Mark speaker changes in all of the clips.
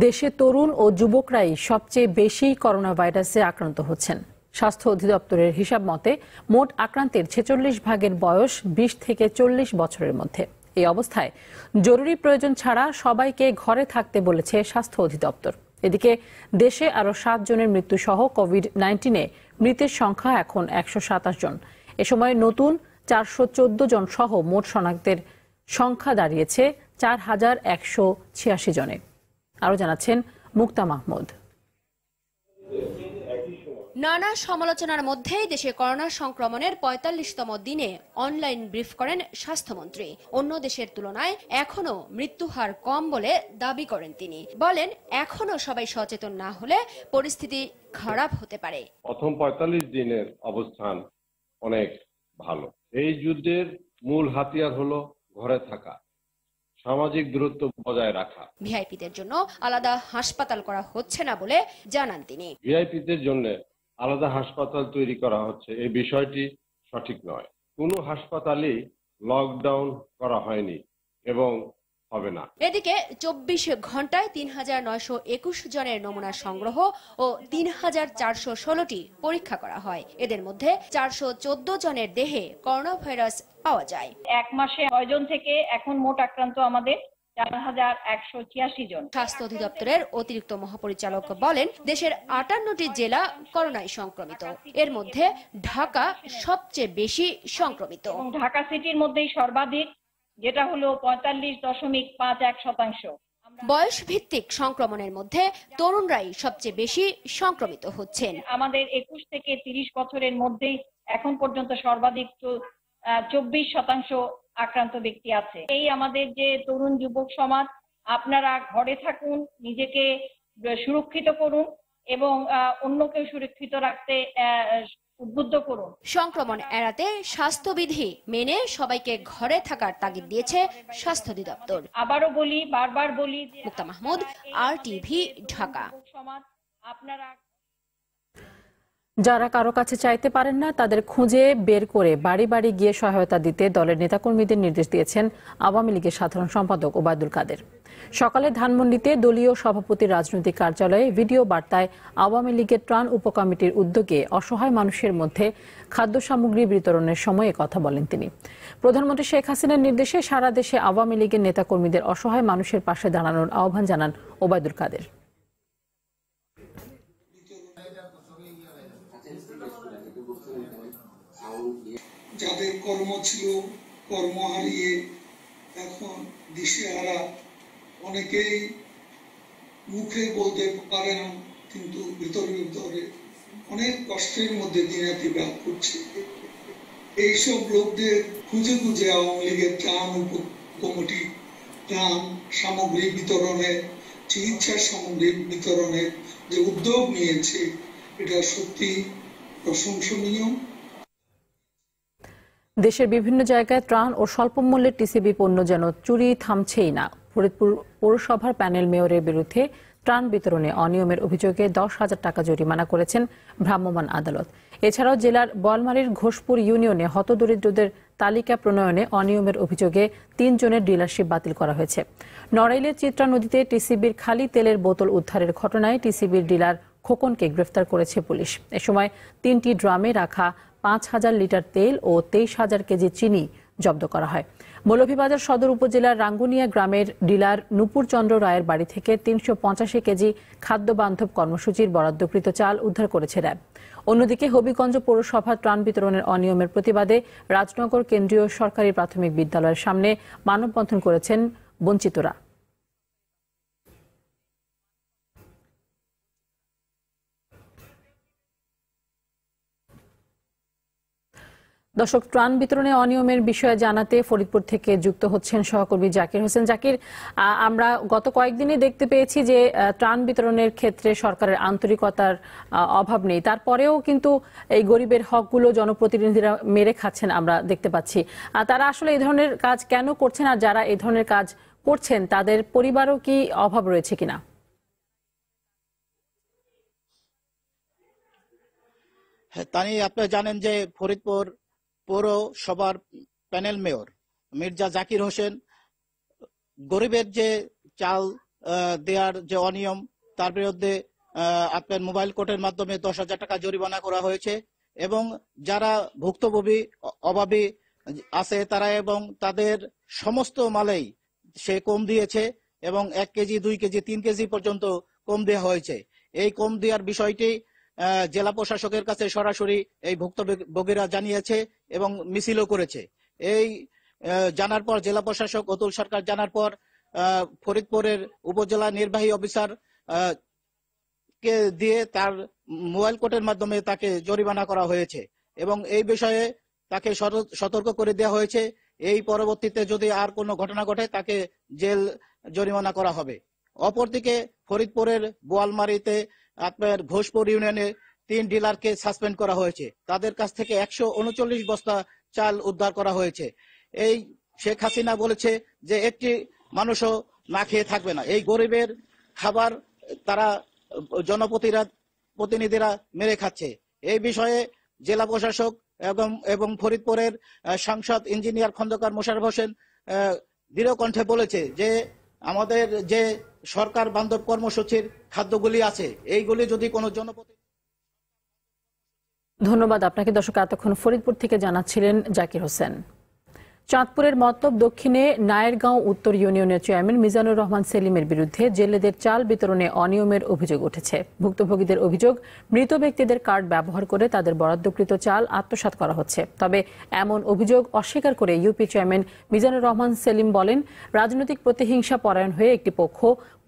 Speaker 1: দেশে তরুণ ও যুবকরাই সবচেয়ে বেশি করোনা ভাইরাসে আক্রান্ত হচ্ছেন। স্বাস্থ্য অধিদপ্তরের হিসাব মতে মোট আক্রান্তের ৪৬ ভাগের বয়স ২০ থেকে ৪০ বছরের মধ্যে। এই অবস্থায় জরুরি প্রয়োজন ছাড়া সবাইকে ঘরে থাকতে বলেছে স্বাস্থ্য অধিদপ্তর। এদিকে দেশে আরও ৭ জনের মৃত্যু সহ কোভিড-১৯-এ মৃতের সংখ্যা এখন ১২৭ জন। এ সময় নতুন ৪১৪ জন সহ মোট শনাক্তের সংখ্যা দাঁড়িয়েছে ৪,১৮৬ জনে। আরো জানাচ্ছেন মুক্তা মাহমুদ।
Speaker 2: নানা সমালোচনার মধ্যেই দেশে করোনা সংক্রমণের ৪৫তম দিনে অনলাইন ব্রিফ করেন স্বাস্থ্যমন্ত্রী। অন্য দেশের তুলনায় এখনো মৃত্যুহার কম বলে দাবি করেন তিনি। বলেন, এখনো সবাই সচেতন না হলে পরিস্থিতি খারাপ হতে পারে।
Speaker 3: প্রথম ৪৫ দিনের অবস্থান অনেক ভালো। এই যুদ্ধের মূল হাতিয়ার হলো ঘরে থাকা, সামাজিক দূরত্ব বজায় রাখা।
Speaker 2: ভিআইপিদের জন্য আলাদা হাসপাতাল করা হচ্ছে না বলে জানান তিনি।
Speaker 3: ভিআইপিদের জন্য আলাদা হাসপাতাল তৈরি করা হচ্ছে, এই বিষয়টি সঠিক নয়। কোনো হাসপাতালেই লকডাউন করা হয়নি এবং হবে না।
Speaker 2: এদিকে ২৪ ঘন্টায় ৩,৯২১ জনের নমুনা সংগ্রহ ও ৩,৪১৬টি পরীক্ষা করা হয়। এদের মধ্যে ৪১৪ জনের দেহে করোনা ভাইরাস পাওয়া যায়।
Speaker 4: এক মাসে ৬ জন থেকে এখন মোট আক্রান্ত আমাদের ৪,১৮৬ জন।
Speaker 2: স্বাস্থ্য অধিদপ্তরের অতিরিক্ত মহাপরিচালক বলেন, দেশের ৫৮টি জেলা করোনায় সংক্রমিত। এর মধ্যে ঢাকা সবচেয়ে বেশি সংক্রমিত।
Speaker 4: ঢাকা সিটির মধ্যেই সর্বাধিক, যেটা হলো ৪৫.৫১%।
Speaker 2: বয়স ভিত্তিক সংক্রমণের মধ্যে তরুণরাই সবচেয়ে বেশি সংক্রমিত হচ্ছেন।
Speaker 4: আমাদের ২১ থেকে ৩০ বছরের মধ্যেই এখন পর্যন্ত সর্বাধিক ২৪% আক্রান্ত ব্যক্তি আছে। এই আমাদের যে তরুণ যুবক সমাজ, আপনারা ঘরে থাকুন, নিজেকে সুরক্ষিত করুন এবং অন্যকেও সুরক্ষিত রাখতে উদ্বুদ্ধ করুন।
Speaker 2: সংক্রমণ এড়াতে স্বাস্থ্যবিধি মেনে সবাইকে ঘরে থাকার তাগিদ দিয়েছে স্বাস্থ্য অধিদপ্তর।
Speaker 4: আবারও বলি, বারবার বলি,
Speaker 2: মুক্তা মাহমুদ, RTV, ঢাকা।
Speaker 4: আপনারা
Speaker 1: যারা কারো কাছে চাইতে পারেন না তাদের খুঁজে বের করে বাড়ি বাড়ি গিয়ে সহায়তা দিতে দলের নেতাকর্মীদের নির্দেশ দিয়েছেন আওয়ামী লীগের সাধারণ সম্পাদক ওবায়দুল কাদের। সকালে ধানমন্ডিতে দলীয় সভাপতির রাজনৈতিক কার্যালয়ে ভিডিও বার্তায় আওয়ামী লীগের ত্রাণ উপকমিটির উদ্যোগে অসহায় মানুষের মধ্যে খাদ্য সামগ্রী বিতরণের সময় কথা বলেন তিনি। প্রধানমন্ত্রী শেখ হাসিনার নির্দেশে সারা দেশে আওয়ামী লীগের নেতাকর্মীদের অসহায় মানুষের পাশে দাঁড়ানোর আহ্বান জানান ওবায়দুল কাদের।
Speaker 5: যাদের কর্ম ছিল, কর্ম হারিয়ে এখন দিশেহারা, অনেকেই মুখে বলতে পারে না, কিন্তু ভিতরে ভিতরে অনেক কষ্টের মধ্যে দিনাতিপাত করছে। এইসব লোকদের খুঁজে খুঁজে আওয়ামী লীগের ত্রাণ কমিটি ত্রাণ সামগ্রী বিতরণে, চিকিৎসা সামগ্রী বিতরণের যে উদ্যোগ নিয়েছে, এটা সত্যি প্রশংসনীয়।
Speaker 1: দেশের বিভিন্ন জায়গায় ত্রাণ ও স্বল্প মূল্যের টিসিবি পণ্য যেন চুরি থামছেই না। ফরিদপুর পৌরসভার প্যানেল মেয়রের বিরুদ্ধে ত্রাণ বিতরণে অনিয়মের অভিযোগে ১০,০০০ টাকা জরিমানা করেছেন ভ্রাম্যমাণ আদালত। এছাড়াও জেলার বোয়ালমারীর ঘোষপুর ইউনিয়নে হতদরিদ্রদের তালিকা প্রণয়নে অনিয়মের অভিযোগে ৩ জনের ডিলারশিপ বাতিল করা হয়েছে। নড়াইলের চিত্রা নদীতে টিসিবির খালি তেলের বোতল উদ্ধারের ঘটনায় টিসিবির ডিলার খোকনকে গ্রেফতার করেছে পুলিশ। এ সময় ৩টি ড্রামে রাখা ৫,০০০ লিটার তেল ও ২৩,০০০ কেজি চিনি জব্দ করা হয়। মৌলভীবাজার সদর উপজেলার রাঙ্গুনিয়া গ্রামের ডিলার নূপুর চন্দ্র রায়ের বাড়ি থেকে ৩৮৫ কেজি খাদ্য বান্ধব কর্মসূচির বরাদ্দকৃত চাল উদ্ধার করেছে র্যাব। অন্যদিকে হবিগঞ্জ পৌরসভার ত্রাণ বিতরণের অনিয়মের প্রতিবাদে রাজনগর কেন্দ্রীয় সরকারি প্রাথমিক বিদ্যালয়ের সামনে মানববন্ধন করেছেন বঞ্চিতরা। দর্শক, ত্রাণ বিতরণে অনিয়মের বিষয়ে জানাতে ফরিদপুর থেকে যুক্ত হচ্ছেন সহকর্মী জাকির হোসেন। জাকির, আমরা গত কয়েকদিনে দেখতে পেয়েছি যে ত্রাণ বিতরণের ক্ষেত্রে সরকারের আন্তরিকতার অভাব নেই, তারপরেও কিন্তু এই গরিবের হকগুলো জনপ্রতিনিধিরা মেরে খাচ্ছেন আমরা দেখতে পাচ্ছি। তারা আসলে এই ধরনের কাজ কেন করছেন, আর যারা এই ধরনের কাজ করছেন তাদের পরিবারও কি অভাব রয়েছে কিনা?
Speaker 6: তানি, আপনারা জানেন যে ফরিদপুর পৌরসভার প্যানেল মেয়র মির্জা জাকির হোসেন গরিবের যে চাল দেওয়ার যে অনিয়ম, তার বিরুদ্ধে আপনার মোবাইল কোর্টের মাধ্যমে 10,000 টাকা জরিমানা করা হয়েছে এবং যারা ভুক্তভোগী অভাবী আছে তারা এবং তাদের সমস্ত মালেই সে কম দিয়েছে এবং 1 কেজি 2 কেজি 3 কেজি পর্যন্ত কম দেওয়া হয়েছে। এই কম দেওয়ার বিষয়টি জেলা প্রশাসকের কাছে সরাসরি এই ভুক্তভোগীরা জানিয়েছে এবং মিছিলও করেছে। এই জানার পর জেলা প্রশাসক অতুল সরকার জানার পর ফরিদপুরের উপজেলা নির্বাহী অফিসার কে দিয়ে তার মোবাইল কোর্টের মাধ্যমে তাকে জরিমানা করা হয়েছে এবং এই বিষয়ে তাকে সতর্ক করে দেওয়া হয়েছে। এই পরবর্তীতে যদি আর কোনো ঘটনা ঘটে তাকে জেল জরিমানা করা হবে। অপরদিকে ফরিদপুরের বোয়ালমারীতে আপনার ঘোষপুর ইউনিয়নে 3 ডিলারকে সাসপেন্ড করা হয়েছে। তাদের কাছ থেকে 139 বস্তা চাল উদ্ধার করা হয়েছে। এই শেখ হাসিনা বলেছে যে একটি মানুষও না খেয়ে থাকবে না। এই গরিবের খাবার তারা জনপ্রতিনিধিরা মেরে খাচ্ছে। এই বিষয়ে জেলা প্রশাসক এবং ফরিদপুরের সাংসদ ইঞ্জিনিয়ার খন্দকার মোশাররফ হোসেন দৃঢ় কণ্ঠে বলেছে যে আমাদের যে সরকার বান্ধব কর্মসূচির খাদ্যগুলি আছে এইগুলি যদি কোনো
Speaker 1: ধন্যবাদ আপনাকে। দর্শক, এতক্ষণ ফরিদপুর থেকে জানাচ্ছিলেন জাকির হোসেন। চাঁদপুরের মতলব দক্ষিণে নায়েরগাঁও উত্তর ইউনিয়নের চেয়ারম্যান মিজানুর রহমান সেলিমের বিরুদ্ধে জেলেদের চাল বিতরণে অনিয়মের অভিযোগ উঠেছে। ভুক্তভোগীদের অভিযোগ, মৃত ব্যক্তিদের কার্ড ব্যবহার করে তাদের বরাদ্দকৃত চাল আত্মসাৎ করা হচ্ছে। তবে এমন অভিযোগ অস্বীকার করে ইউপি চেয়ারম্যান মিজানুর রহমান সেলিম বলেন, রাজনৈতিক প্রতিহিংসা পরায়ণ হয়ে একটি পক্ষ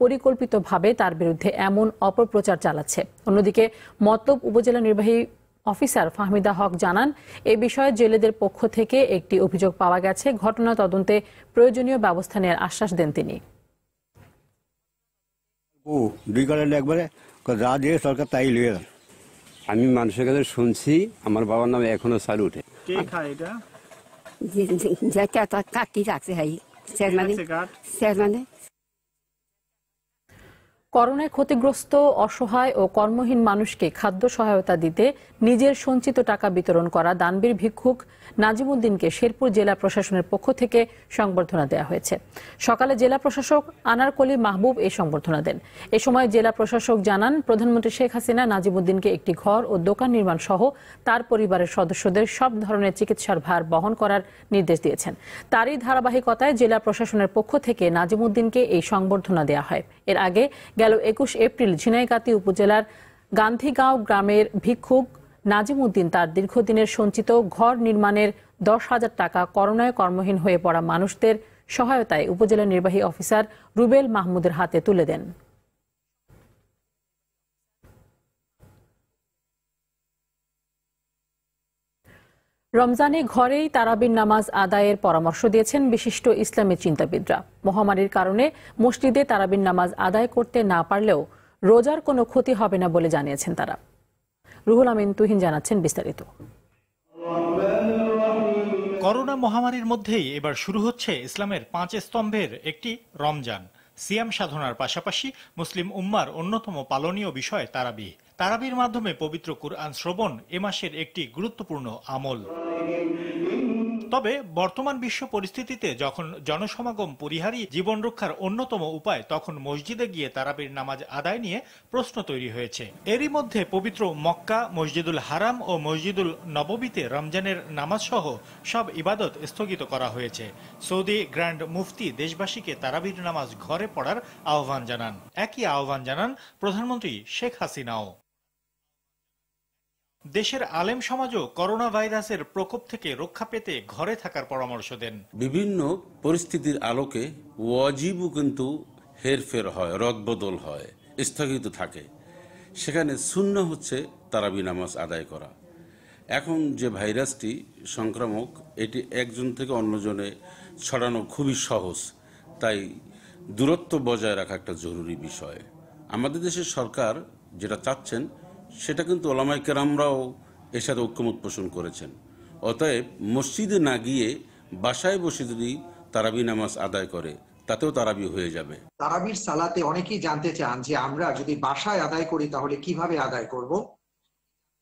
Speaker 1: পরিকল্পিতভাবে তার বিরুদ্ধে এমন অপপ্রচার চালাচ্ছে। অন্যদিকে মতলব উপজেলা নির্বাহী অফিসার ফাহমিদা হক জানান, এ বিষয়ে জেলেদের পক্ষ থেকে একটি অভিযোগ পাওয়া গেছে। ঘটনা তদন্তে প্রয়োজনীয় ব্যবস্থা নেওয়ার আশ্বাস দেন তিনি।
Speaker 7: আমি মানুষের কাছে শুনছি, আমার বাবার নামে এখনো চালু উঠে।
Speaker 1: করোনায় ক্ষতিগ্রস্ত অসহায় ও কর্মহীন মানুষকে খাদ্য সহায়তা দিতে নিজের সঞ্চিত টাকা বিতরণ করা দানবীর ভিক্ষুক নাজিমুদ্দিনকে শেরপুর জেলা প্রশাসনের পক্ষ থেকে সংবর্ধনা দেওয়া হয়েছে। সকালে জেলা প্রশাসক আনারকলি মাহবুব এই সংবর্ধনা দেন। এ সময় জেলা প্রশাসক জানান, প্রধানমন্ত্রী শেখ হাসিনা নাজিমুদ্দিনকে একটি ঘর ও দোকান নির্মাণ সহ তার পরিবারের সদস্যদের সব ধরনের চিকিৎসার ভার বহন করার নির্দেশ দিয়েছেন। তারই ধারাবাহিকতায় জেলা প্রশাসনের পক্ষ থেকে নাজিমুদ্দিনকে এই সংবর্ধনা দেওয়া হয়। এর আগে গেল 21 এপ্রিল ঝিনাইগাতী উপজেলার গান্ধীগাঁও গ্রামের ভিক্ষুক নাজিমুদ্দিন তার দীর্ঘদিনের সঞ্চিত ঘর নির্মাণের 10,000 টাকা করোনায় কর্মহীন হয়ে পড়া মানুষদের সহায়তায় উপজেলা নির্বাহী অফিসার রুবেল মাহমুদের হাতে তুলে দেন। রমজানে ঘরেই তারাবির নামাজ আদায়ের পরামর্শ দিয়েছেন বিশিষ্ট ইসলামী চিন্তাবিদরা। মহামারীর কারণে মসজিদে তারাবির নামাজ আদায় করতে না পারলেও রোজার কোনো ক্ষতি হবে না বলে জানিয়েছেন তারা। রুহুল আমিন তুহিন জানাচ্ছেন বিস্তারিত।
Speaker 8: করোনা মহামারীর মধ্যেই এবার শুরু হচ্ছে ইসলামের 5 স্তম্ভের একটি রমজান। সিয়াম সাধনার পাশাপাশি মুসলিম উম্মার অন্যতম পালনীয় বিষয় তারাবিহ। তারাবির মাধ্যমে পবিত্র কুরআন শ্রবণ এ মাসের একটি গুরুত্বপূর্ণ আমল। তবে বর্তমান বিশ্ব পরিস্থিতিতে যখন জনসমাগম পরিহারী জীবন রক্ষার অন্যতম উপায়, তখন মসজিদে গিয়ে তারাবির নামাজ আদায় নিয়ে প্রশ্ন তৈরি হয়েছে। এরই মধ্যে পবিত্র মক্কা, মসজিদুল হারাম ও মসজিদুল নববীতে রমজানের নামাজ সহ সব ইবাদত স্থগিত করা হয়েছে। সৌদি গ্র্যান্ড মুফতি দেশবাসীকে তারাবির নামাজ ঘরে পড়ার আহ্বান জানান। একই আহ্বান জানান প্রধানমন্ত্রী শেখ হাসিনাও। দেশের আলেম সমাজও করোনা ভাইরাসের প্রকোপ থেকে রক্ষা পেতে ঘরে থাকার পরামর্শ দেন।
Speaker 9: বিভিন্ন পরিস্থিতির আলোকে ওয়াজিবও কিন্তু হেরফের হয়, রদবদল হয়, স্থগিত থাকে। সেখানে সুন্নাহ হচ্ছে তারাবি নামাজ আদায় করা। এখন যে ভাইরাসটি সংক্রামক, এটি একজন থেকে অন্যজনে ছড়ানো খুবই সহজ, তাই দূরত্ব বজায় রাখা একটা জরুরি বিষয়। আমাদের দেশের সরকার যেটা চাচ্ছেন সেটা কিন্তু ওলামায়ে কেরামরাও এর সাথে ঐক্যমত পোষণ করেছেন। অতএব মসজিদে না গিয়ে বাসায় বসে যদি তারাবি নামাজ আদায় করে তাতেও তারাবি হয়ে যাবে।
Speaker 10: তারাবির সালাতে অনেকেই জানতে চান যে আমরা যদি বাসায় আদায় করি তাহলে কিভাবে আদায় করব।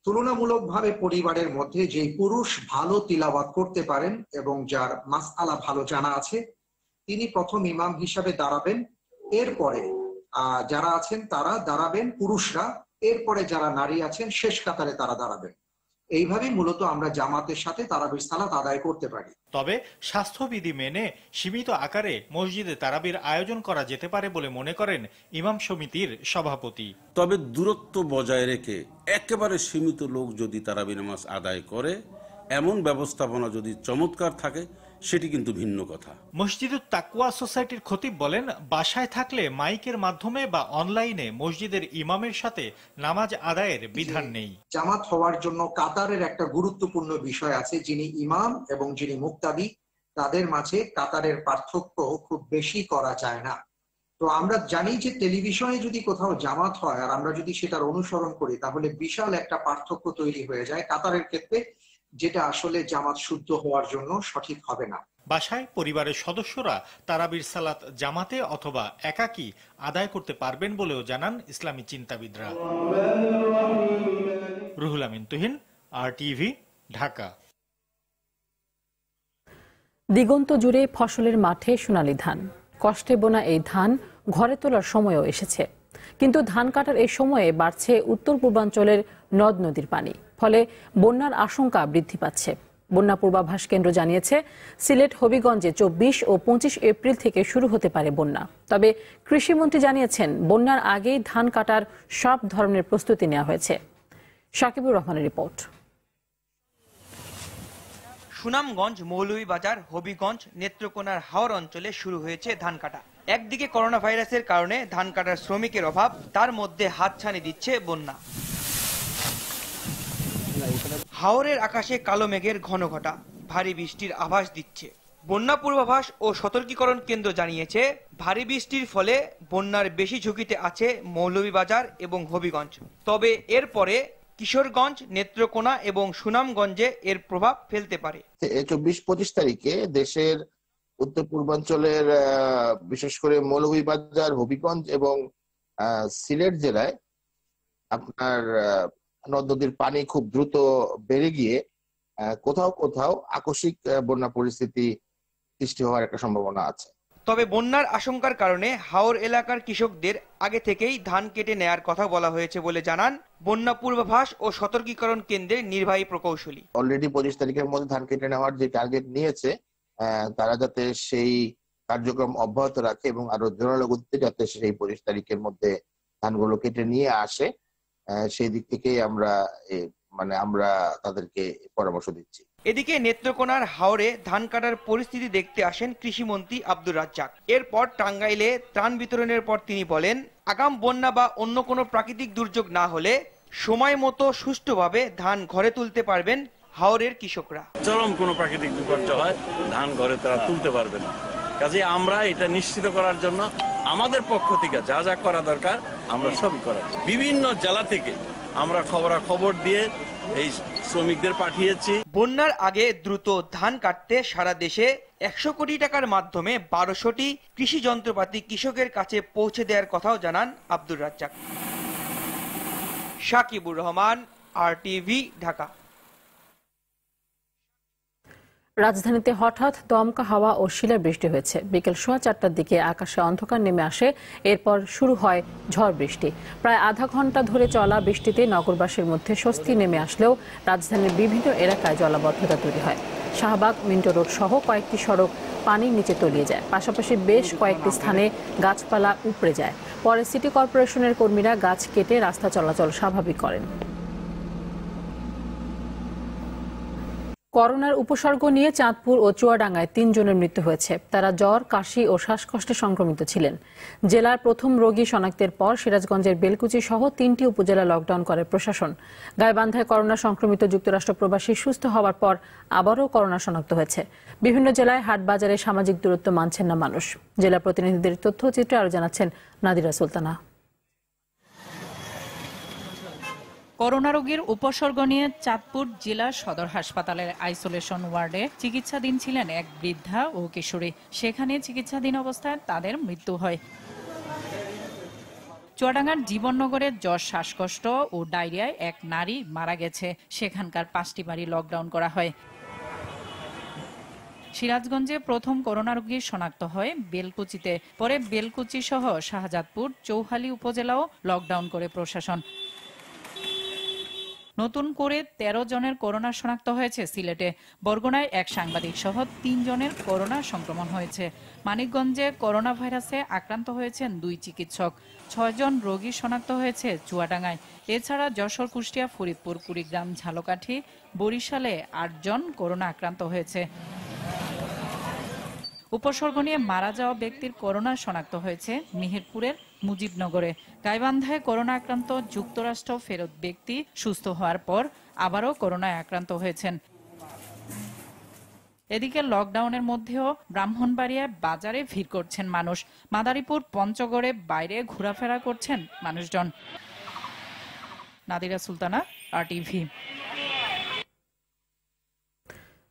Speaker 10: তুলনামূলকভাবে পরিবারের মধ্যে যে পুরুষ ভালো তিলাওয়াত করতে পারেন এবং যার মাসআলা ভালো জানা আছে তিনি প্রথম ইমাম হিসাবে দাঁড়াবেন। এরপরে যারা আছেন তারা দাঁড়াবেন পুরুষরা, এরপরে যারা নারী আছেন শেষ কাতারে তারা দাঁড়াবেন। এইভাবেই মূলত আমরা জামাতের সাথে তারাবির সালাত আদায় করতে পারি।
Speaker 8: তবে স্বাস্থ্যবিধি মেনে সীমিত আকারে মসজিদে তারাবির আয়োজন করা যেতে পারে বলে মনে করেন ইমাম সমিতির সভাপতি।
Speaker 9: তবে দূরত্ব বজায় রেখে একেবারে সীমিত লোক যদি তারাবি নামাজ আদায় করে, এমন ব্যবস্থাপনা যদি চমৎকার থাকে, সেটি কিন্তু ভিন্ন কথা।
Speaker 8: মসজিদুত তাকওয়া সোসাইটির খতিব বলেন, বাসায় থাকলে মাইকের মাধ্যমে বা অনলাইনে মসজিদের ইমামের সাথে নামাজ আদায়ের বিধান নেই।
Speaker 10: জামাত হওয়ার জন্য কাতারের একটা গুরুত্বপূর্ণ বিষয় আছে, যিনি ইমাম এবং যিনি মুক্তাদি, তাদের মাঝে কাতারের পার্থক্য খুব বেশি করা যায় না। তো আমরা জানি যে টেলিভিশনে যদি কোথাও জামাত হয় আর আমরা যদি সেটার অনুসরণ করি, তাহলে বিশাল একটা পার্থক্য তৈরি হয়ে যায় কাতারের ক্ষেত্রে, যেটা আসলে জামাত শুদ্ধ হওয়ার জন্য সঠিক হবে না।
Speaker 8: বাসায় পরিবারের সদস্যরা তারাবির সালাত জামাতে অথবা একাকী আদায় করতে পারবেন বলেও জানান ইসলামী চিন্তাবিদরা। রুহুল আমিন তুহিন, RTV, ঢাকা।
Speaker 1: দিগন্ত জুড়ে ফসলের মাঠে সোনালী ধান, কষ্টে বোনা এই ধান ঘরে তোলার সময়ও এসেছে। কিন্তু ধান কাটার এই সময়ে বাড়ছে উত্তর পূর্বাঞ্চলের নদ নদীর পানি, ফলে বন্যার আশঙ্কা বৃদ্ধি পাচ্ছে। বন্যা পূর্বাভাস কেন্দ্র জানিয়েছে, সিলেট, হবিগঞ্জে 24 ও 25 এপ্রিল থেকে শুরু হতে পারে বন্যা। তবে কৃষিমন্ত্রী জানিয়েছেন, বন্যার আগেই ধান কাটার সব ধরনের প্রস্তুতি নেওয়া হয়েছে। সাকিবুর রহমানের রিপোর্ট।
Speaker 11: সুনামগঞ্জ, মৌলভীবাজার, হবিগঞ্জ, নেত্রকোনার হাওর অঞ্চলে শুরু হয়েছে ধান কাটা। একদিকে করোনা ভাইরাসের কারণে ধান কাটার শ্রমিকের অভাব, তার মধ্যে হাতছানি দিচ্ছে বন্যা। হাওরের আকাশে কালো মেঘের ঘন ঘটা ভারী বৃষ্টির আভাস দিচ্ছে। বন্যা পূর্বাভাস ও সতর্কীকরণ কেন্দ্র জানিয়েছে, ভারী বৃষ্টির ফলে বন্যার বেশি ঝুঁকিতে আছে মৌলভীবাজার এবং হবিগঞ্জ। তবে এরপরে কিশোরগঞ্জ, নেত্রকোনা এবং সুনামগঞ্জে এর প্রভাব ফেলতে পারে।
Speaker 12: 24-25 তারিখে দেশের উত্তর পূর্বাঞ্চলের বিশেষ করে মৌলভীবাজার, হবিগঞ্জ এবং সিলেট জেলায় আপনার নদ নদীর পানি খুব দ্রুত বেড়ে গিয়ে কোথাও কোথাও আকস্মিক বন্যা পরিস্থিতি সৃষ্টি হওয়ার একটা সম্ভাবনা আছে।
Speaker 11: তবে বন্যার আশঙ্কার কারণে হাওর এলাকার কৃষকদের আগে থেকেই ধান কেটে নেয়ার কথা বলা হয়েছে বলে জানান বন্যা পূর্বাভাস ও সতর্কীকরণ কেন্দ্রের নির্বাহী প্রকৌশলী।
Speaker 12: অলরেডি 25 তারিখের মধ্যে ধান কেটে নেওয়ার যে টার্গেট নিয়েছে, তারা যাতে সেই কার্যক্রম অব্যাহত রাখে এবং আরো জোরালো গতিতে যাতে সেই 25 তারিখের মধ্যে ধানগুলো কেটে নিয়ে আসে, সেই দিক থেকে আমরা তাদেরকে পরামর্শ দিচ্ছি।
Speaker 11: এদিকে নেত্রকোনার হাওরে ধান কাটার পরিস্থিতি দেখতে আসেন কৃষিমন্ত্রী আব্দুর রাজ্জাক। এরপর টাঙ্গাইলে ত্রাণ বিতরণের পর তিনি বলেন, আগাম বন্যা বা অন্য কোনো প্রাকৃতিক দুর্যোগ না হলে সময় মতো সুষ্ঠুভাবে ধান ঘরে তুলতে পারবেন হাওরের কৃষকরা।
Speaker 13: চরম কোনো প্রাকৃতিক বিপর্যয় হয়, ধান ঘরে তারা তুলতে পারবে না। কাজে আমরা এটা নিশ্চিত করার জন্য আমাদের পক্ষ থেকে যা যা করা দরকার আমরা সবই করাচ্ছি। বিভিন্ন জেলা থেকে আমরা খবর দিয়ে এই শ্রমিকদের পাঠিয়েছি।
Speaker 11: বন্যার আগে দ্রুত ধান কাটতে সারা দেশে 100 কোটি টাকার মাধ্যমে 1200টি কৃষি যন্ত্রপাতি কৃষকের কাছে পৌঁছে দেওয়ার কথাও জানান আব্দুর রাজ্জাক। সাকিবুর রহমান, RTV, ঢাকা।
Speaker 1: রাজধানীতে হঠাৎ দমকা হাওয়া ও শিলাবৃষ্টি হয়েছে। বিকেল 4:15টার দিকে আকাশে অন্ধকার নেমে আসে, এরপর শুরু হয় ঝড় বৃষ্টি। প্রায় আধা ঘন্টা ধরে চলা বৃষ্টিতে নগরবাসীর মধ্যে স্বস্তি নেমে আসলেও রাজধানীর বিভিন্ন এলাকায় জলাবদ্ধতা তৈরি হয়। শাহবাগ, মিন্টো রোড সহ কয়েকটি সড়ক পানির নিচে তলিয়ে যায়। পাশাপাশি বেশ কয়েকটি স্থানে গাছপালা উপড়ে যায়। পরে সিটি কর্পোরেশনের কর্মীরা গাছ কেটে রাস্তা চলাচল স্বাভাবিক করেন। করোনার উপসর্গ নিয়ে চাঁদপুর ও চুয়াডাঙ্গায় 3 জনের মৃত্যু হয়েছে। তারা জ্বর, কাশি ও শ্বাসকষ্টে সংক্রমিত ছিলেন। জেলার প্রথম রোগী শনাক্তের পর সিরাজগঞ্জের বেলকুচি সহ 3টি উপজেলা লকডাউন করে প্রশাসন। গাইবান্ধায় করোনা সংক্রমিত যুক্তরাষ্ট্র প্রবাসী সুস্থ হওয়ার পর আবারও করোনা শনাক্ত হয়েছে। বিভিন্ন জেলায় হাট বাজারে সামাজিক দূরত্ব মানছেন না মানুষ। জেলা প্রতিনিধিদের তথ্যচিত্রে আরো জানাচ্ছেন নাদিরা সুলতানা।
Speaker 14: করোনা রোগীর উপসর্গ নিয়ে চাঁদপুর জেলা সদর হাসপাতালের আইসোলেশন ওয়ার্ডে চিকিৎসাধীন ছিলেন এক বৃদ্ধা ও কিশোরী। সেখানে চিকিৎসাধীন অবস্থায় তাদের মৃত্যু হয়। চুয়াডাঙ্গার জীবননগরের জ্বর, শ্বাসকষ্ট ও ডায়রিয়ায় এক নারী মারা গেছে। সেখানকার 5টি বাড়ি লকডাউন করা হয়। সিরাজগঞ্জে প্রথম করোনা রোগী শনাক্ত হয় বেলকুচিতে, পরে বেলকুচি সহ শাহজাদপুর, চৌহালি উপজেলাও লকডাউন করে প্রশাসন। নতুন করে 13 জনের করোনা শনাক্ত হয়েছে সিলেটে। বরগুনায় এক সাংবাদিক সহ 3 জনের করোনা সংক্রমণ হয়েছে। মানিকগঞ্জে করোনা ভাইরাসে আক্রান্ত হয়েছেন 2 চিকিৎসক। 6 জন রোগী শনাক্ত হয়েছে চুয়াডাঙ্গায়। এছাড়া যশোর, কুষ্টিয়া, ফরিদপুর, কুড়িগ্রাম, ঝালকাঠি, বরিশালে 8 জন করোনা আক্রান্ত হয়েছে। উপসর্গ নিয়ে মারা যাওয়া ব্যক্তির করোনা শনাক্ত হয়েছে মেহেরপুরের মুজিবনগরে। গাইবান্ধায় করোনা আক্রান্ত যুক্তরাষ্ট্র ফেরত ব্যক্তি সুস্থ হওয়ার পর আবারও করোনায় আক্রান্ত হয়েছেন। এদিকে লকডাউনের মধ্যেও ব্রাহ্মণবাড়িয়ায় বাজারে ভিড় করছেন মানুষ। মাদারীপুর, পঞ্চগড়ে বাইরে ঘোরাফেরা করছেন মানুষজন। নাদিরা সুলতানা, RTV।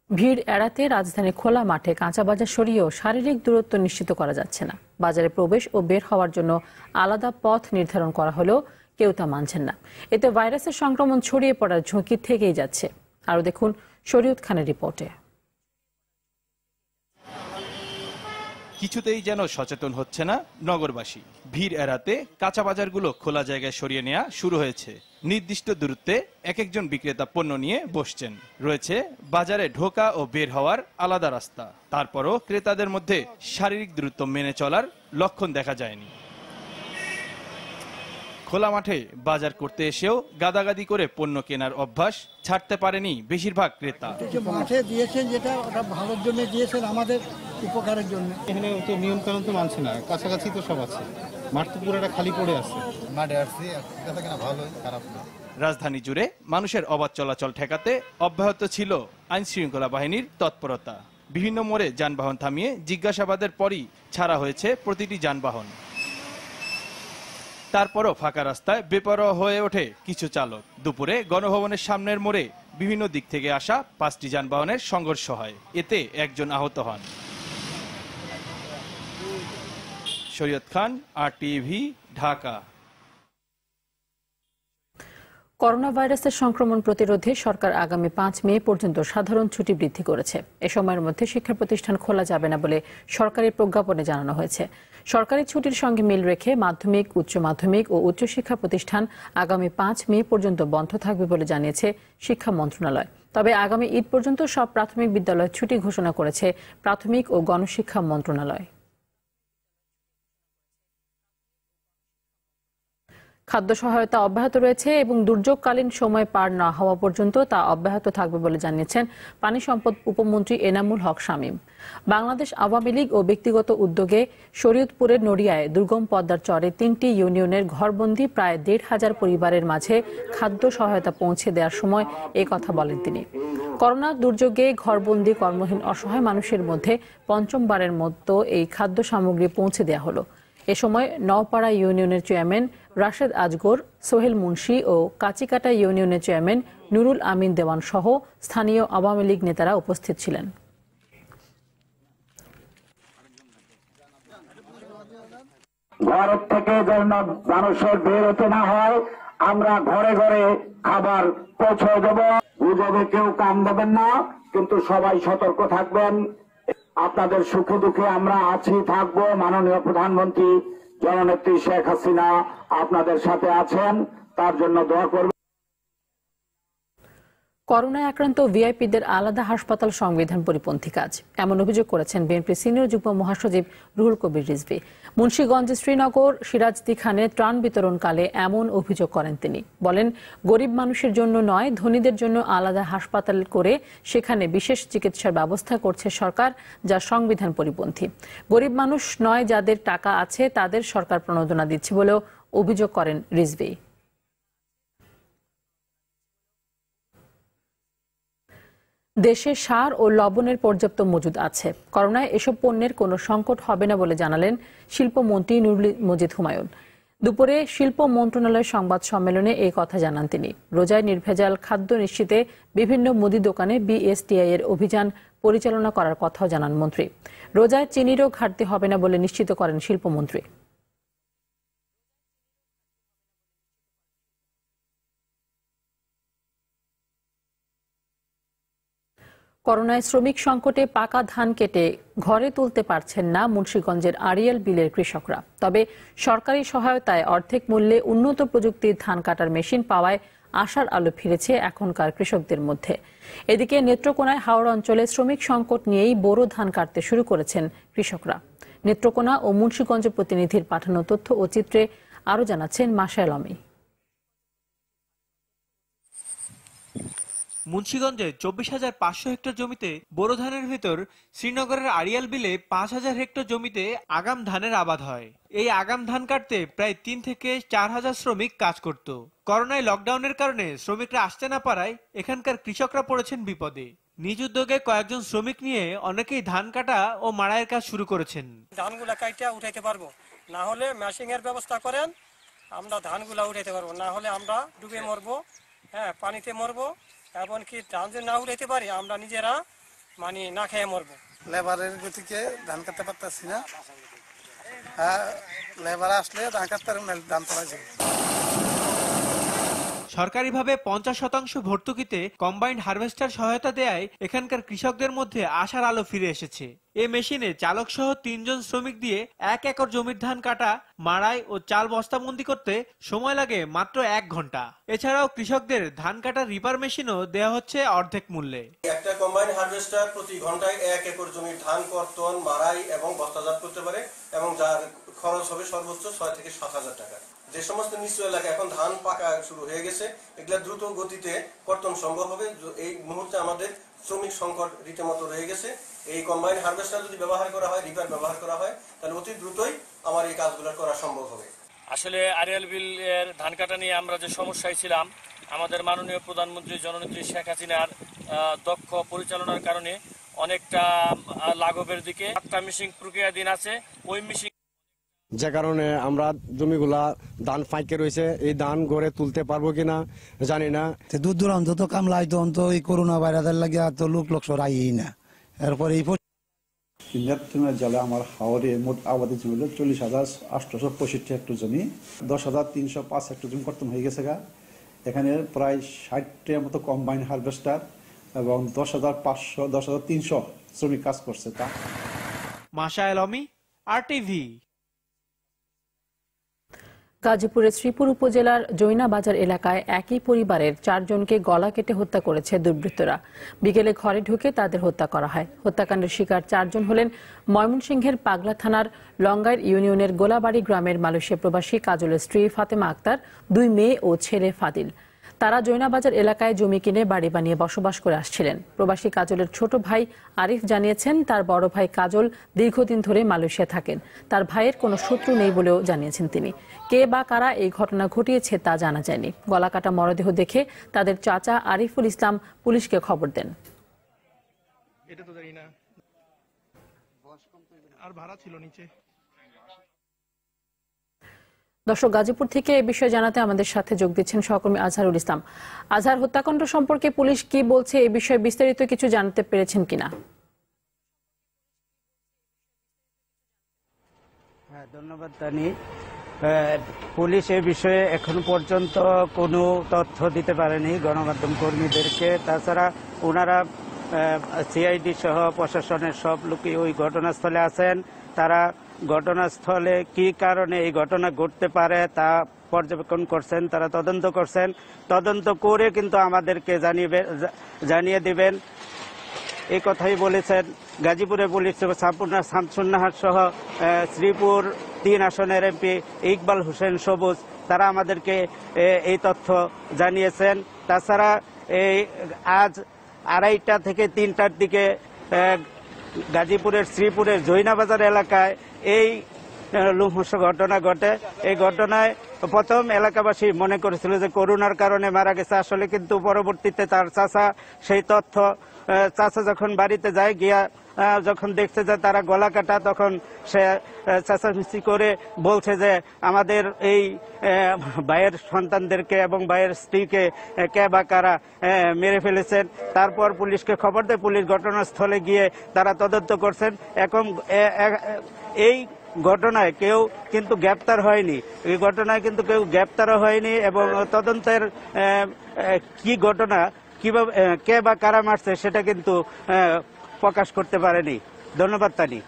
Speaker 1: ভিড় এড়াতে রাজধানীর খোলা মাঠে কাঁচা বাজার সরিয়েও শারীরিক দূরত্ব নিশ্চিত করা যাচ্ছে না। বাজারে প্রবেশ ও বের হওয়ার জন্য আলাদা পথ নির্ধারণ করা হলেও কেউ তা মানছেন না। এতে ভাইরাসের সংক্রমণ ছড়িয়ে পড়ার ঝুঁকি থেকেই যাচ্ছে। আরও দেখুন শরীয়ত খানের রিপোর্টে।
Speaker 15: কিছুতেই যেন সচেতন হচ্ছে না নগরবাসী। ভিড় এড়াতে কাঁচা বাজারগুলো খোলা জায়গায় সরিয়ে নেওয়া শুরু হয়েছে। নির্দিষ্ট দূরত্বে এক একজন বিক্রেতা পণ্য নিয়ে বসছেন। রয়েছে বাজারে ঢোকা ও বের হওয়ার আলাদা রাস্তা। তারপরও ক্রেতাদের মধ্যে শারীরিক দূরত্ব মেনে চলার লক্ষণ দেখা যায়নি। খোলা মাঠে বাজার করতে এসেও গাদাগাদি করে পণ্য কেনার অভ্যাস ছাড়তে পারেনি বেশিরভাগ ক্রেতা।
Speaker 16: মাঠে দিয়েছেন যেটা ওটা ভালোর জন্য দিয়েছেন, আমাদের উপকারের জন্য।
Speaker 17: এখানে তো নিয়ম কানুন তো মানছে না, কাছাকাছি তো সব আছে, মাঠ তো পুরোটা খালি পড়ে আছে।
Speaker 18: মাঠে আসছি, ভালো খারাপ না।
Speaker 15: রাজধানী জুড়ে মানুষের অবাধ চলাচল ঠেকাতে অব্যাহত ছিল আইন শৃঙ্খলা বাহিনীর তৎপরতা। বিভিন্ন মোড়ে যানবাহন থামিয়ে জিজ্ঞাসাবাদের পরই ছাড়া হয়েছে প্রতিটি যানবাহন। তারপরও ফাঁকা রাস্তায় বেপরোয়া হয়ে ওঠে কিছু চালক। দুপুরে গণভবনের সামনের মোড়ে বিভিন্ন দিক থেকে আসা 5টি যানবাহনের সংঘর্ষ হয়। এতে একজন আহত হন। শরীয়ত খান, RTV, ঢাকা।
Speaker 1: করোনা ভাইরাসের সংক্রমণ প্রতিরোধে সরকার আগামী 5 মে পর্যন্ত সাধারণ ছুটি বৃদ্ধি করেছে। এ সময়ের মধ্যে শিক্ষা প্রতিষ্ঠান খোলা যাবে না বলে সরকারি প্রজ্ঞাপনে জানানো হয়েছে। সরকারি ছুটির সঙ্গে মিল রেখে মাধ্যমিক, উচ্চ মাধ্যমিক ও উচ্চশিক্ষা প্রতিষ্ঠান আগামী 5 মে পর্যন্ত বন্ধ থাকবে বলে জানিয়েছে শিক্ষা মন্ত্রণালয়। তবে আগামী ঈদ পর্যন্ত সব প্রাথমিক বিদ্যালয় ছুটি ঘোষণা করেছে প্রাথমিক ও গণশিক্ষা মন্ত্রণালয়। খাদ্য সহায়তা অব্যাহত রয়েছে এবং দুর্যোগকালীন সময় পার না হওয়া পর্যন্ত তা অব্যাহত থাকবে বলে জানিয়েছেন পানি সম্পদ উপমন্ত্রী এনামুল হক শামীম। বাংলাদেশ আওয়ামী লীগ ও ব্যক্তিগত উদ্যোগে শরীয়তপুরের নড়িয়ায় দুর্গম পদ্মার চরে 3টি ইউনিয়নের ঘরবন্দি প্রায় 1,500 পরিবারের মাঝে খাদ্য সহায়তা পৌঁছে দেওয়ার সময় এ কথা বলেন তিনি। করোনা দুর্যোগে ঘরবন্দি কর্মহীন অসহায় মানুষের মধ্যে পঞ্চমবারের মতো এই খাদ্য সামগ্রী পৌঁছে দেওয়া হলো। এ সময় নওপাড়া ইউনিয়নের চেয়ারম্যান রাশেদ আজগর, সোহেল মুন্সি ও কাচিকাটা ইউনিয়নের চেয়ারম্যান নুরুল আমিন দেওয়ান সহ স্থানীয় আওয়ামী লীগ নেতারা উপস্থিত ছিলেন।
Speaker 19: ঘর থেকে যেন মানুষের বের হতে না হয়, আমরা ঘরে ঘরে খাবার পৌঁছে দেব। গুজবে কেউ কান দেবেন না, কিন্তু সবাই সতর্ক থাকবেন। আপনাদের সুখে দুঃখে আমরা আছি, থাকবো। মাননীয় প্রধানমন্ত্রী জননেত্রী শেখ হাসিনা আপনাদের সাথে আছেন, তার জন্য দোয়া করবেন।
Speaker 1: করোনায় আক্রান্ত ভিআইপিদের আলাদা হাসপাতাল সংবিধান পরিপন্থী কাজ, এমন অভিযোগ করেছেন বিএনপি সিনিয়র যুগ্ম মহাসচিব রুহুল কবির রিজভী। মুন্সিগঞ্জ, শ্রীনগর, সিরাজদি খানে ত্রাণ বিতরণকালে এমন অভিযোগ করেন তিনি। বলেন, গরিব মানুষের জন্য নয়, ধনীদের জন্য আলাদা হাসপাতাল করে সেখানে বিশেষ চিকিৎসার ব্যবস্থা করছে সরকার, যা সংবিধান পরিপন্থী। গরিব মানুষ নয়, যাদের টাকা আছে তাদের সরকার প্রণোদনা দিচ্ছে বলেও অভিযোগ করেন রিজভী। দেশে সার ও লবণের পর্যাপ্ত মজুদ আছে। করোনায় এসব পণ্যের কোনো সংকট হবে না বলে জানালেন শিল্পমন্ত্রী নুরুল মজিদ হুমায়ুন। দুপুরে শিল্প মন্ত্রণালয়ের সংবাদ সম্মেলনে এই কথা জানান তিনি। রোজায় নির্ভেজাল খাদ্য নিশ্চিতে বিভিন্ন মুদি দোকানে বিএসটিআই এর অভিযান পরিচালনা করার কথাও জানান মন্ত্রী। রোজায় চিনিরও ঘাটতি হবে না বলে নিশ্চিত করেন শিল্পমন্ত্রী। করোনায় শ্রমিক সংকটে পাকা ধান কেটে ঘরে তুলতে পারছেন না মুন্সিগঞ্জের আড়িয়াল বিলের কৃষকরা। তবে সরকারি সহায়তায় অর্ধেক মূল্যে উন্নত প্রযুক্তির ধান কাটার মেশিন পাওয়ায় আশার আলো ফিরেছে এখনকার কৃষকদের মধ্যে। এদিকে নেত্রকোনায় হাওড় অঞ্চলে শ্রমিক সংকট নিয়েই বোরো ধান কাটতে শুরু করেছেন কৃষকরা। নেত্রকোনা ও মুন্সিগঞ্জ প্রতিনিধির পাঠানো তথ্য ও চিত্রে আরো জানাচ্ছেন মাশায়েল আলী।
Speaker 11: মুন্সিগঞ্জে 24,500 হেক্টর জমিতে বোরো ধানের ভেতর শ্রীনগরের আড়িয়াল বিলে 5,000 হেক্টর জমিতে আগাম ধানের আবাদ হয়। এই আগাম ধান কাটতে প্রায় 3 থেকে 4,000 শ্রমিক কাজ করত। করোনায় লকডাউনের কারণে শ্রমিকরা আসতে না পারায় এখানকার কৃষকরা পড়েছেন বিপদে। নিজ উদ্যোগে কয়েকজন শ্রমিক নিয়ে অনেকেই ধান কাটা ও মাড়াইয়ের কাজ শুরু করেছেন।
Speaker 20: ধানগুলা কাটিয়া উঠাইতে পারবো, না হলে মেশিং এর ব্যবস্থা করেন, আমরা ধানগুলা উঠাইতে পারবো, না হলে আমরা ডুবে মরবো, পানিতে মরবো। এমনকি ধান যদি না উঠাইতে পারি আমরা নিজেরা না খেয়ে মরবো।
Speaker 18: লেবারের গতিকে ধান কাটতে পারতেছি না, লেবার আসলে ধান কাটতে ধান তোলা যায়।
Speaker 11: সরকারিভাবে 50% ভর্তুকিতে কম্বাইন্ড হারভেস্টার সহায়তা দেয় এখানকার কৃষকদের মধ্যে আশার আলো ফিরে এসেছে। এই মেশিনে চালক সহ 3 জন শ্রমিক দিয়ে 1 একর জমির ধান কাটা, মাড়াই ও চাল বস্তাবন্দি করতে সময় লাগে মাত্র 1 ঘন্টা। এছাড়াও কৃষকদের ধান কাটার রিপার মেশিনও দেওয়া হচ্ছে অর্ধেক মূল্যে।
Speaker 21: একটা কম্বাইন্ড হারভেস্টার প্রতি ঘন্টায় 1 একর জমির ধান কর্তন, মাড়াই এবং বস্তাজাত করতে পারে এবং যার খরচ হবে সর্বোচ্চ 6 থেকে 7,000 টাকা। যে সমস্ত নিচু এলাকা এখন ধান পাকা শুরু হয়ে গেছে, এগুলা দ্রুত গতিতে কর্তন সম্ভব হবে। এই মুহূর্তে আমাদের শ্রমিক সংকট রীতিমতো রয়ে গেছে। এই কম্বাইন হারভেস্টার যদি ব্যবহার করা হয়, রিপার ব্যবহার করা হয়, তাহলে অতি দ্রুতই আমার এই কাজগুলো করা সম্ভব হবে।
Speaker 13: আসলে আড়িয়াল বিলের ধান কাটা নিয়ে আমরা যে সমস্যায় ছিলাম, আমাদের মাননীয় প্রধানমন্ত্রী জননেত্রী শেখ হাসিনার দক্ষ পরিচালনার কারণে অনেকটা লাঘবের দিকে। 7টা মেশিন প্রক্রিয়াধীন আছে, ওই মেশিন
Speaker 22: যে কারণে আমরা জমিগুলা ধান ফাঁকে রয়েছে, এই ধান গড়ে তুলতে পারবো কিনা জানি না।
Speaker 16: দূর দূরান্ত তো কামলাই তো এই করোনা ভাইরাসের লাগিয়া তো লোক সরাই না। এরপরে এই
Speaker 23: নেত্রকোনা জেলা আমার হাওড়ে মোট আবাদি জমি হল 40,865 হেক্টর জমি, 10,305 হেক্টর জমি কর্তন হয়ে গেছে। এখানে প্রায় 60টার মতো কম্বাইন হারভেস্টার এবং 10,300 শ্রমিক কাজ করছে। তা
Speaker 11: মাশায়েল আলী, RTV।
Speaker 1: গাজীপুরের শ্রীপুর উপজেলার জৈনাবাজার এলাকায় একই পরিবারের 4 জনকে গলা কেটে হত্যা করেছে দুর্বৃত্তরা। বিকেলে ঘরে ঢুকে তাদের হত্যা করা হয়। হত্যাকাণ্ডের শিকার 4 জন হলেন ময়মনসিংহের পাগলা থানার লঙ্গাইর ইউনিয়নের গোলাবাড়ি গ্রামের মালয়েশিয়া প্রবাসী কাজলের স্ত্রী ফাতেমা আক্তার, 2 মেয়ে ও ছেলে ফাদিল। তারা জৈনাবাজার এলাকায় জমি কিনে বাড়ি বানিয়ে বসবাস করে আসছিলেন। প্রবাসী কাজলের ছোট ভাই আরিফ জানিয়েছেন, তার বড় ভাই কাজল দীর্ঘদিন ধরে মালয়েশিয়া থাকেন। তার ভাইয়ের কোনো শত্রু নেই বলেও জানিয়েছেন তিনি। কে বা কারা এই ঘটনা ঘটিয়েছে তা জানা যায়নি। গলাকাটা মরদেহ দেখে তাদের চাচা আরিফুল ইসলাম পুলিশকে খবর দেন। দর্শক, গাজীপুর থেকে এ বিষয়ে জানাতে আমাদের সাথে যোগ দিচ্ছেন সহকর্মী আজহারুল ইসলাম। আজহার, হত্যাকাণ্ড সম্পর্কে পুলিশ কি বলছে, এ বিষয়ে বিস্তারিত কিছু জানতে পেরেছেন কিনা?
Speaker 24: ধন্যবাদ তানি। পুলিশ এ বিষয়ে এখন পর্যন্ত কোনো তথ্য দিতে পারেনি গণমাধ্যম কর্মীদেরকে। তাছাড়া ওনারা সিআইডি সহ প্রশাসনের সব লোকই ওই ঘটনাস্থলে আছেন। তারা ঘটনাস্থলে কি কারণে এই ঘটনা ঘটতে পারে তা পর্যবেক্ষণ করছেন, তারা তদন্ত করছেন। তদন্ত করে কিন্তু আমাদেরকে জানিয়ে দিবেন, এই কথাই বলেছেন গাজীপুরে পুলিশ শামসুন্নাহার সহ শ্রীপুর 3 আসনের এমপি ইকবাল হোসেন সবুজ। তারা আমাদেরকে এই তথ্য জানিয়েছেন। তাছাড়া এই আজ 2:30টা থেকে 3টার দিকে গাজীপুরের শ্রীপুরের জৈনাবাজার এলাকায় এই লোমহর্ষ ঘটনা ঘটে। এই ঘটনায় প্রথম এলাকাবাসী মনে করেছিল যে করোনার কারণে মারা গেছে। আসলে কিন্তু পরবর্তীতে তার চাচা সেই তথ্য, চাচা যখন বাড়িতে যায় গিয়া যখন দেখছে যে তারা গলা কাটা, তখন সে চেঁচামেচি করে বলছে যে আমাদের এই ভাইয়ের সন্তানদেরকে এবং ভাইয়ের স্ত্রীকে কে বা কারা মেরে ফেলেছেন। তারপর পুলিশকে খবর দেয়, পুলিশ ঘটনাস্থলে গিয়ে তারা তদন্ত করছেন। এখন এই ঘটনায় কেউ কিন্তু গ্রেপ্তার হয়নি, এই ঘটনায় কিন্তু কেউ গ্রেপ্তারও হয়নি এবং তদন্তের কি ঘটনা কিভাবে কে বা কারা মারছে সেটা কিন্তু প্রকাশ করতে পারেনি। ধন্যবাদ তানি।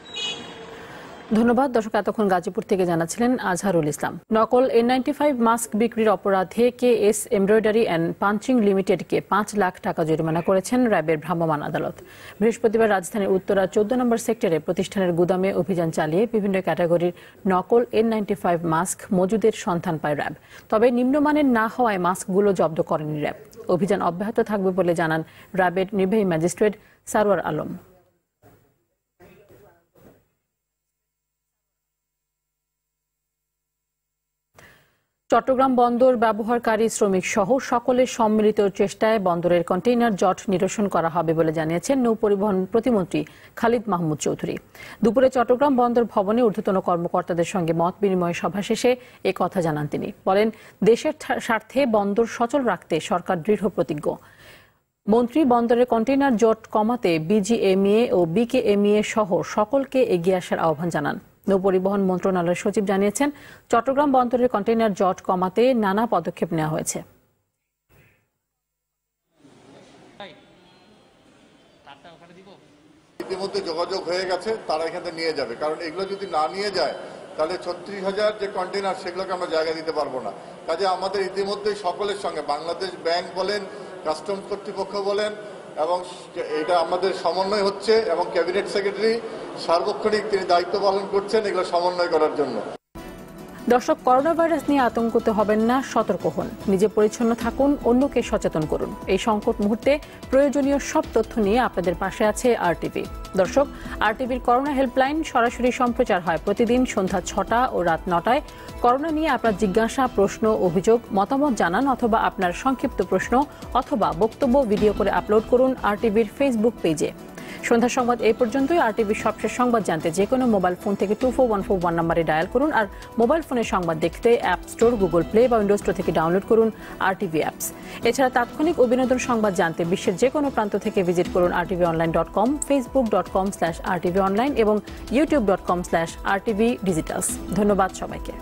Speaker 1: ধন্যবাদ। দর্শক, এতক্ষণ গাজীপুর থেকে জানাচ্ছিলেন আজহারুল ইসলাম। নকল N95 মাস্ক বিক্রির অপরাধে KS এমব্রয়ডারি অ্যান্ড পাঞ্চিং লিমিটেডকে 5 লাখ টাকা জরিমানা করেছেন র্যাবের ভ্রাম্যমাণ আদালত। বৃহস্পতিবার রাজধানীর উত্তরা 14 নম্বর সেক্টরে প্রতিষ্ঠানের গুদামে অভিযান চালিয়ে বিভিন্ন ক্যাটাগরির নকল N95 মাস্ক মজুদের সন্ধান পায় র্যাব। তবে নিম্নমানের না হওয়ায় মাস্কগুলো জব্দ করেনি র্যাব। অভিযান অব্যাহত থাকবে বলে জানান র্যাবের নির্বাহী ম্যাজিস্ট্রেট সারওয়ার আলম। চট্টগ্রাম বন্দর ব্যবহারকারী শ্রমিক সহ সকলের সম্মিলিত চেষ্টায় বন্দরের কন্টেইনার জট নিরসন করা হবে বলে জানিয়েছেন নৌ পরিবহন প্রতিমন্ত্রী খালিদ মাহমুদ চৌধুরী। দুপুরে চট্টগ্রাম বন্দর ভবনে ঊর্ধ্বতন কর্মকর্তাদের সঙ্গে মত বিনিময় সভা শেষে এ কথা জানান তিনি। বলেন, দেশের স্বার্থে বন্দর সচল রাখতে সরকার দৃঢ় প্রতিজ্ঞ। মন্ত্রী বন্দরের কন্টেইনার জট কমাতে BGMEA ও BKMEA সহ সকলকে এগিয়ে আসার আহ্বান জানান। নৌপরিবহন মন্ত্রণালয়ের সচিব জানিয়েছেন, চট্টগ্রাম বন্দরের কন্টেইনার জট কমাতে নানা পদক্ষেপ নেওয়া হয়েছে।
Speaker 2: ইতিমধ্যে যোগাযোগ হয়ে গেছে, তারা এখানে নিয়ে যাবে। কারণ এগুলো যদি না নিয়ে যায় তাহলে 36,000 যে কন্টেইনার সেগুলোকে আমরা জায়গা দিতে পারবো না। কাজে আমাদের ইতিমধ্যে সকলের সঙ্গে বাংলাদেশ ব্যাংক বলেন, কাস্টমস কর্তৃপক্ষ বলেন, এবং এটা আমাদের সমন্বয় হচ্ছে এবং ক্যাবিনেট সেক্রেটারি সার্বক্ষণিক তিনি দায়িত্ব পালন করছেন এগুলো সমন্বয় করার জন্য।
Speaker 1: দর্শক, করোনা ভাইরাস নিয়ে আতঙ্কিত হবেন না, সতর্ক হন, নিজে পরিচ্ছন্ন থাকুন, অন্যকে সচেতন করুন। এই সংকট মুহূর্তে প্রয়োজনীয় সব তথ্য নিয়ে আপনাদের পাশে আছে RTV। দর্শক, RTVর করোনা হেল্পলাইন সরাসরি সম্প্রচার হয় প্রতিদিন সন্ধ্যা 6টা ও রাত 9টায়। করোনা নিয়ে আপনার জিজ্ঞাসা, প্রশ্ন, অভিযোগ, মতামত জানান অথবা আপনার সংক্ষিপ্ত প্রশ্ন অথবা বক্তব্য ভিডিও করে আপলোড করুন RTVর ফেসবুক পেজে। সন্ধ্যা সংবাদ এই পর্যন্তই। RTVর সবশেষ সংবাদ জানতে যে কোনো মোবাইল ফোন থেকে 24141 নম্বরে ডায়াল করুন। আর মোবাইল ফোনের সংবাদ দেখতে অ্যাপ স্টোর, গুগল প্লে বা উইন্ডোজ স্টোর থেকে ডাউনলোড করুন RTV অ্যাপস। এছাড়া তাৎক্ষণিক ও বিনোদন সংবাদ জানতে বিশ্বের যে কোনো প্রান্ত থেকে ভিজিট করুন rtvonline.com, facebook.com/rtvonline এবং youtube.com/rtvdigitals। ধন্যবাদ সবাইকে।